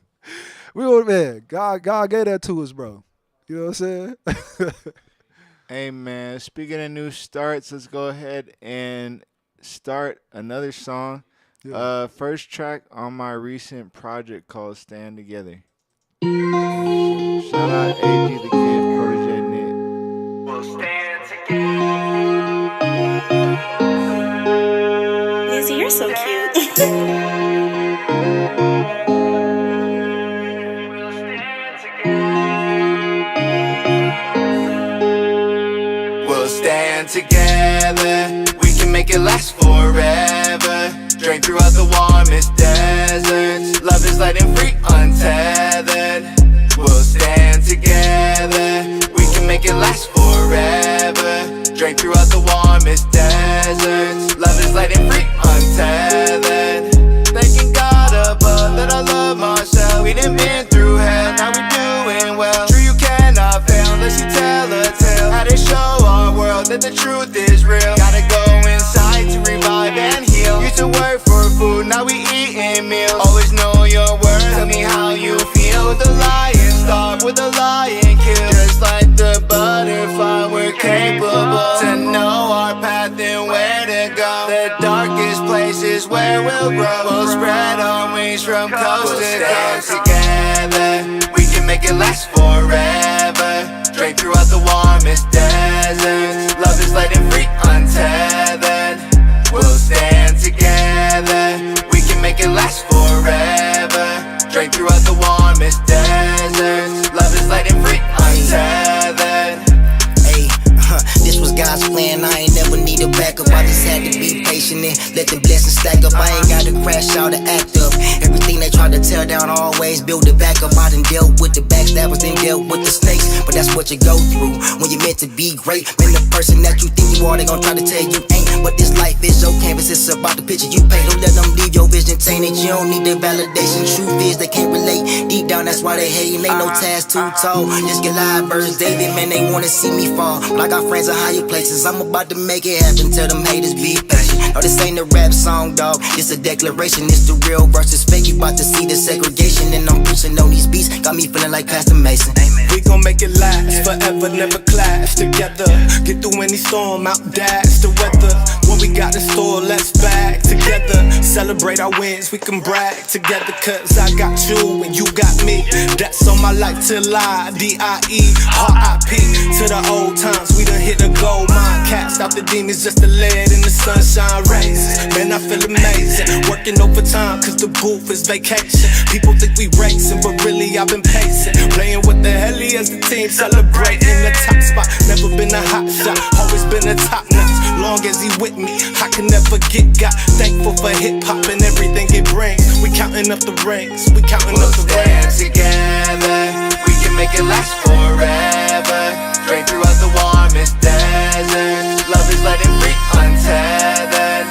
We don't, man. God gave that to us, bro. You know what I'm saying? Hey man, speaking of new starts, let's go ahead and start another song. Yeah. First track on my recent project called Stand Together. Shout out AG the Kid. together, we can make it last forever. Drink throughout the warmest deserts. Love is light and free, untethered. We'll stand together, we can make it last forever. Drink throughout the warmest deserts. Love is light and free, untethered. Thanking God above that I love myself. We done been through hell, now we doing well. True, you cannot fail unless you tell a tale. How to show our world that the truth is real. Gotta go inside to revive and heal. Used to work for food, now we eating meals. Always know your worth, tell me how you feel. With the lion starve, with the lion kill. Just like the butterfly, we're capable to know our path and where to go. The darkest places where we'll grow. We'll spread our wings from coast to coast. Together, we can make it last forever. Drink throughout the warmest deserts. Love is light and free, untethered. We'll stand together, we can make it last forever. Drink throughout the warmest deserts. Love is light and free, untethered. Hey, this was God's plan, I ain't never need a backup. I just had to be patient and let the blessings stack up. I ain't gotta crash out or act up. Everything they tried to tear down, always build it back up. I done dealt with the backstabbers, then dealt with the snakes. But that's what you go through when you're meant to be great. Man, the person that you think you are, they gon' try to tell you ain't. But this life is your canvas, it's about the picture you paint. Don't let them leave your vision tainted. You don't need the validation. Truth is they can't relate. Deep down, that's why they hating. Ain't no task too tall. Just get live birds, David. Man, they wanna see me fall. But I got friends in higher places. I'm about to make it happen. Tell them haters be patient. No, this ain't a rap song, dog. It's a declaration. It's the real versus fake. You about to see the segregation. And I'm preaching on these beats. Got me feeling like Pastor Mason. We gon' make it last forever, never clash together. Get through any storm, outdash the weather. What we got in store, let's back together. Celebrate our wins, we can brag together. Cause I got you and you got me. That's on my life till I D-I-E, R-I-P. To the old times, we done hit the gold mine. Cast out the demons, just the lead in the sunshine rays. Man, I feel amazing. Working overtime cause the booth is vacation. People think we racing, but really I've been pacing. Playing with the heli as the team celebrating the top spot. Never been a hot shot, always been a top notch. Long as he with me, I can never get got. Thankful for hip hop and everything it brings. We counting up the rings, we counting up the rings. Together, we can make it last forever. Drink throughout the warmest deserts. Love is light and free, untethered.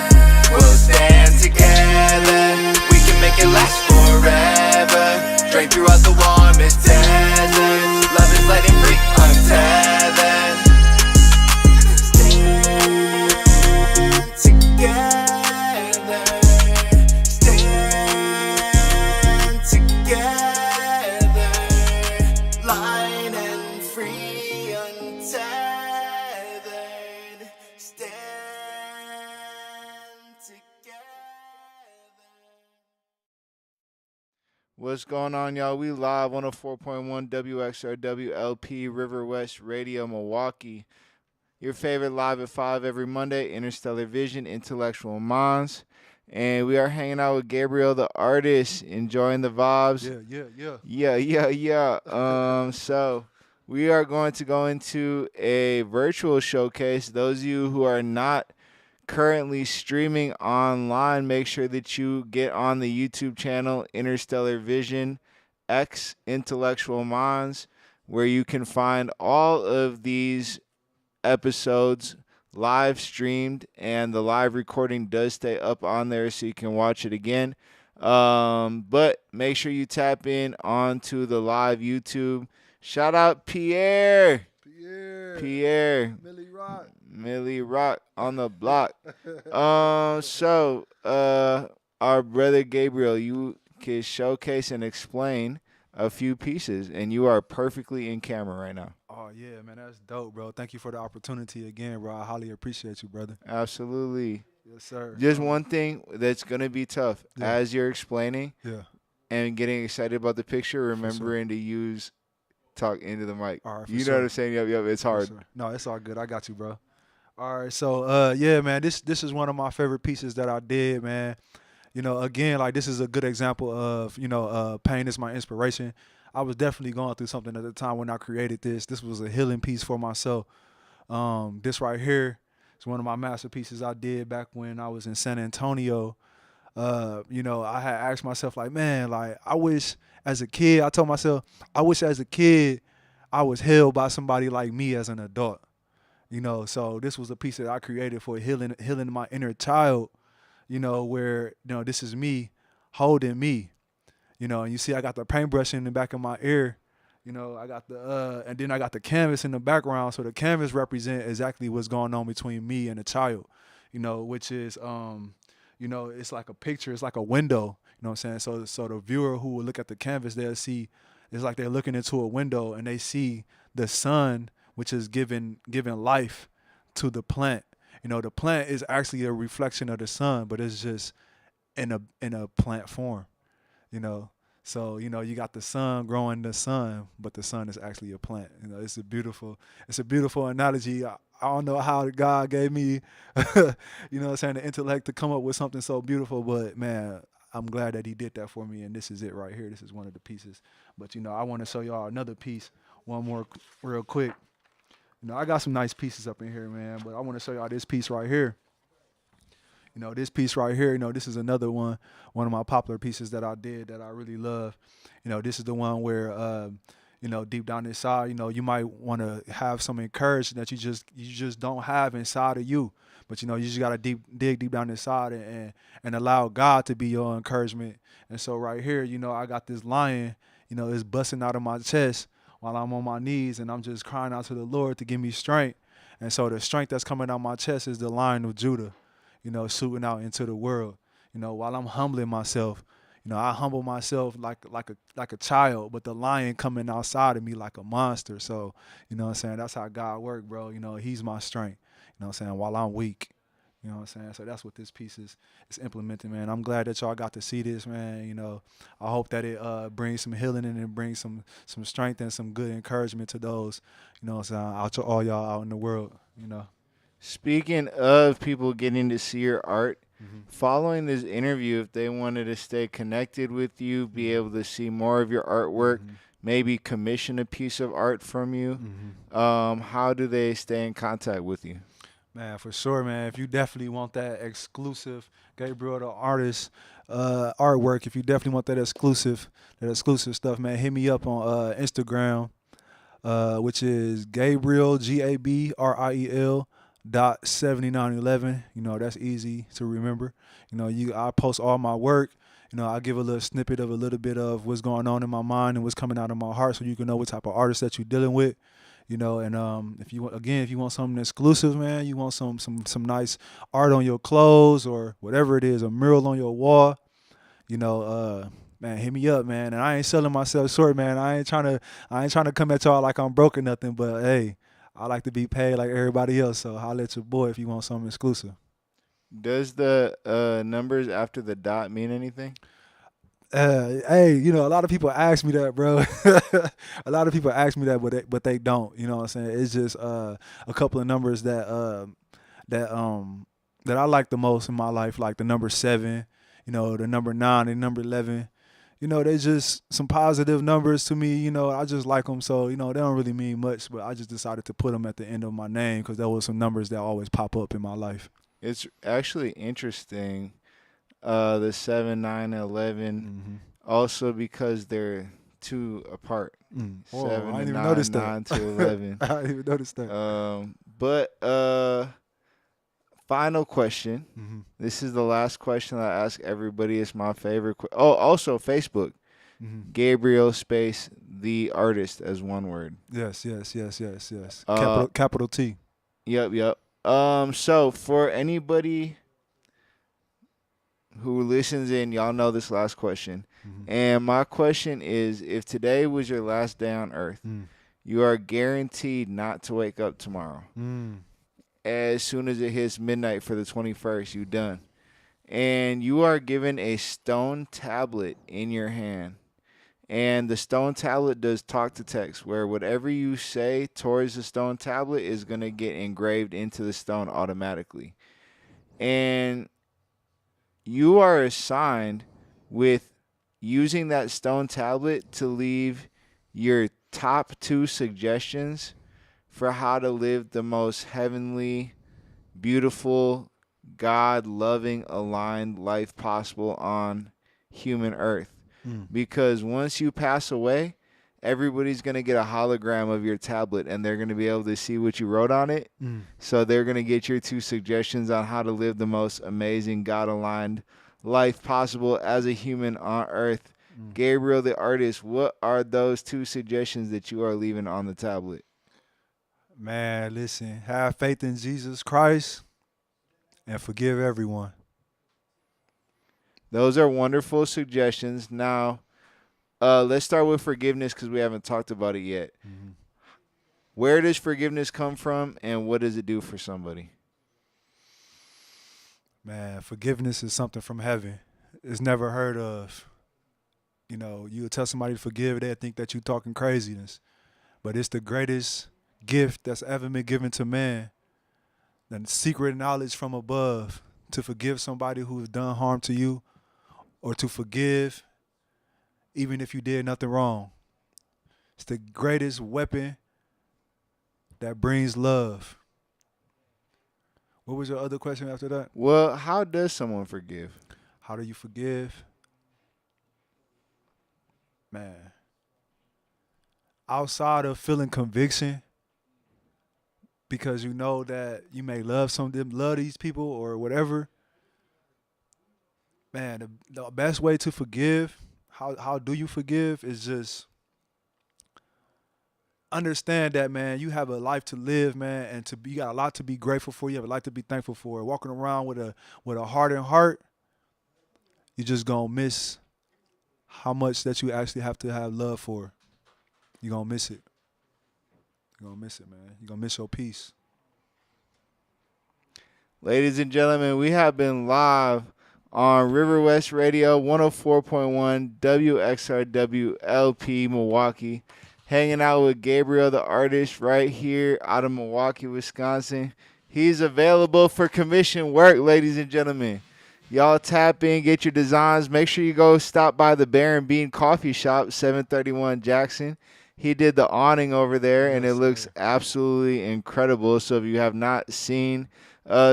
We'll stand together, we can make it last forever. Drink throughout the warmest deserts. Love is light and free, untethered. Stand together, stand together. Light and free, untethered. Stand together. What's going on, y'all? We live 104.1 WXRW LP River West Radio, Milwaukee. Your favorite live at 5 every Monday, Interstellar Vision, Intellectual Minds. And we are hanging out with Garbriel, the artist, enjoying the vibes. Yeah. So we are going to go into a virtual showcase. Those of you who are not currently streaming online, make sure that you get on the YouTube channel Interstellar Vision X Intellectual Minds, where you can find all of these episodes live streamed, and the live recording does stay up on there so you can watch it again. But make sure you tap in onto the live YouTube. Shout out Pierre. Millie Rock on the block. So our brother Gabriel, you can showcase and explain a few pieces, and you are perfectly in camera right now. Oh yeah, man, that's dope, bro. Thank you for the opportunity again, bro. I highly appreciate you, brother. Absolutely. Yes, sir. Just one thing that's gonna be tough as you're explaining and getting excited about the picture, remembering to talk into the mic. All right, you know what I'm saying? Yep, it's hard. Sure. No, it's all good. I got you, bro. All right, so yeah, man, this is one of my favorite pieces that I did, man. You know, again, like this is a good example of, pain is my inspiration. I was definitely going through something at the time when I created this. This was a healing piece for myself. This right here, It's one of my masterpieces I did back when I was in San Antonio. You know, I had asked myself like, man, like I wish as a kid, I told myself, I wish as a kid I was held by somebody like me as an adult. You know, so this was a piece that I created for healing my inner child, you know, where, you know, this is me holding me. You know, and you see I got the paintbrush in the back of my ear. You know, I got the and then I got the canvas in the background. So the canvas represent exactly what's going on between me and the child, you know, which is you know, it's like a picture, it's like a window, you know what I'm saying? So the viewer who will look at the canvas, they'll see it's like they're looking into a window and they see the sun, which is giving life to the plant. You know, the plant is actually a reflection of the sun, but it's just in a plant form, you know. So, you know, you got the sun growing the sun, but the sun is actually a plant. You know, it's a beautiful analogy. I don't know how God gave me, you know what I'm saying, the intellect to come up with something so beautiful, but man, I'm glad that he did that for me, and this is it right here. This is one of the pieces. But, you know, I want to show y'all another piece, one more real quick. You know, I got some nice pieces up in here, man, but I want to show y'all this piece right here. You know, this piece right here, you know, this is another one of my popular pieces that I did that I really love. You know, this is the one where, you know, deep down inside, you know, you might want to have some encouragement that you just don't have inside of you. But, you know, you just got to dig deep down inside and allow God to be your encouragement. And so right here, you know, I got this lion, you know, it's busting out of my chest while I'm on my knees and I'm just crying out to the Lord to give me strength. And so the strength that's coming out my chest is the Lion of Judah, you know, shooting out into the world. You know, while I'm humbling myself, you know, I humble myself like a child, but the lion coming outside of me like a monster. So, you know what I'm saying? That's how God work, bro. You know, he's my strength. You know what I'm saying? While I'm weak. You know what I'm saying? So that's what this piece is implementing, man. I'm glad that y'all got to see this, man. You know, I hope that it brings some healing and it brings some strength and some good encouragement to those, you know what I'm saying, out to all y'all out in the world, you know. Speaking of people getting to see your art, Mm-hmm. following this interview, if they wanted to stay connected with you, be able to see more of your artwork, Mm-hmm. maybe commission a piece of art from you, Mm-hmm. how do they stay in contact with you? Man, for sure, man. If you definitely want that exclusive Gabriel the artist artwork, if you definitely want that exclusive stuff, man, hit me up on Instagram, which is Gabriel Gabriel dot 7911. You know, that's easy to remember. You know, I post all my work. You know, I give a little snippet of a little bit of what's going on in my mind and what's coming out of my heart, so you can know what type of artist that you're dealing with. You know, and if you want something exclusive, man, you want some nice art on your clothes or whatever it is, a mural on your wall, you know, man, hit me up, man. And I ain't selling myself short, man. I ain't trying to come at y'all like I'm broke or nothing, but hey, I like to be paid like everybody else. So holla at your boy if you want something exclusive. Does the numbers after the dot mean anything? Hey, you know, a lot of people ask me that, bro. A lot of people ask me that, but they don't. You know what I'm saying? It's just a couple of numbers that that I like the most in my life, like the number 7, you know, the number 9, and number 11. You know, they just some positive numbers to me. You know, I just like them, so you know they don't really mean much. But I just decided to put them at the end of my name because there was some numbers that always pop up in my life. It's actually interesting, the 7, 9, 11, Mm-hmm. also because they're 2 apart. Whoa, 7 I to didn't even 9, notice 9 that. to 11. I didn't even notice that. But final question. Mm-hmm. This is the last question I ask everybody. It's my favorite. Oh, also Facebook. Mm-hmm. Gabriel space the artist as one word. Yes. Uh, Capital T. Yep. So for anybody who listens in, y'all know this last question. Mm-hmm. And my question is, if today was your last day on earth, you are guaranteed not to wake up tomorrow. As soon as it hits midnight for the 21st, you done. And you are given a stone tablet in your hand. And the stone tablet does talk to text, where whatever you say towards the stone tablet is going to get engraved into the stone automatically. And you are assigned with using that stone tablet to leave your top 2 suggestions for how to live the most heavenly, beautiful, God loving, aligned life possible on human earth. Because once you pass away, everybody's going to get a hologram of your tablet and they're going to be able to see what you wrote on it. So they're going to get your 2 suggestions on how to live the most amazing, God aligned life possible as a human on earth. Garbriel, the artist, what are those 2 suggestions that you are leaving on the tablet? Man, listen, have faith in Jesus Christ and forgive everyone. Those are wonderful suggestions. Now, let's start with forgiveness because we haven't talked about it yet. Where does forgiveness come from and what does it do for somebody? Man, forgiveness is something from heaven. It's never heard of. You know, you would tell somebody to forgive, they'd think that you're talking craziness. But it's the greatest gift that's ever been given to man. The secret knowledge from above to forgive somebody who has done harm to you, or to forgive even if you did nothing wrong. It's the greatest weapon that brings love. What was your other question after that? Well, how does someone forgive? How do you forgive? Man, outside of feeling conviction, because you know that you may love these people or whatever. Man, the best way to forgive, how do you forgive, is just understand that, man, you have a life to live, man, and you got a lot to be grateful for. You have a lot to be thankful for. Walking around with a hardened heart, you're just gonna miss how much that you actually have to have love for. You're gonna miss it. You're gonna miss it, man. You're gonna miss your peace. Ladies and gentlemen, we have been live on River West Radio 104.1 WXRW LP Milwaukee, hanging out with Garbriel, the artist, right here out of Milwaukee, Wisconsin. He's available for commission work, ladies and gentlemen. Y'all tap in, get your designs. Make sure you go stop by the Bear and Bean Coffee Shop, 731 Jackson. He did the awning over there, and it looks absolutely incredible. So if you have not seen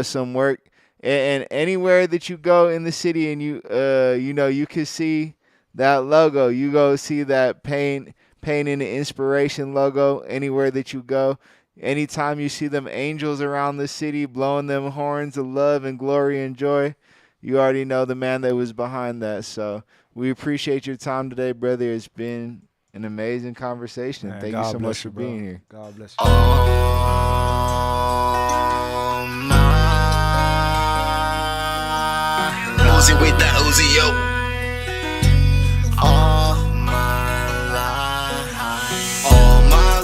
some work, and anywhere that you go in the city and you can see that logo, you go see that paint in the inspiration logo anywhere that you go. Anytime you see them angels around the city blowing them horns of love and glory and joy, you already know the man that was behind that. So we appreciate your time today, brother. It's been an amazing conversation. Man, Thank God you so bless much you, for bro. being here. God bless you. Uzi with the Uzi, yo. All my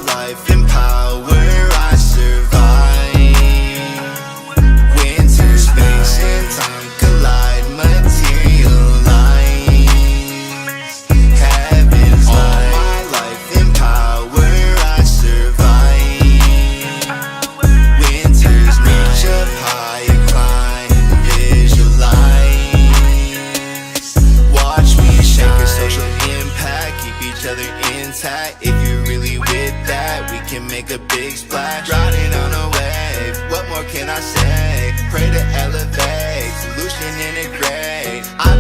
life in power, I survive. Winter, space, and time collide, materialize. Heaven's all my life in power, I survive. Winters, reach up high and climb, visualize. Watch me shake a social impact, keep each other intact. If you're really with that, we can make a big splash. Riding on a wave, what more can I say? Pray to elevate, solution integrate. I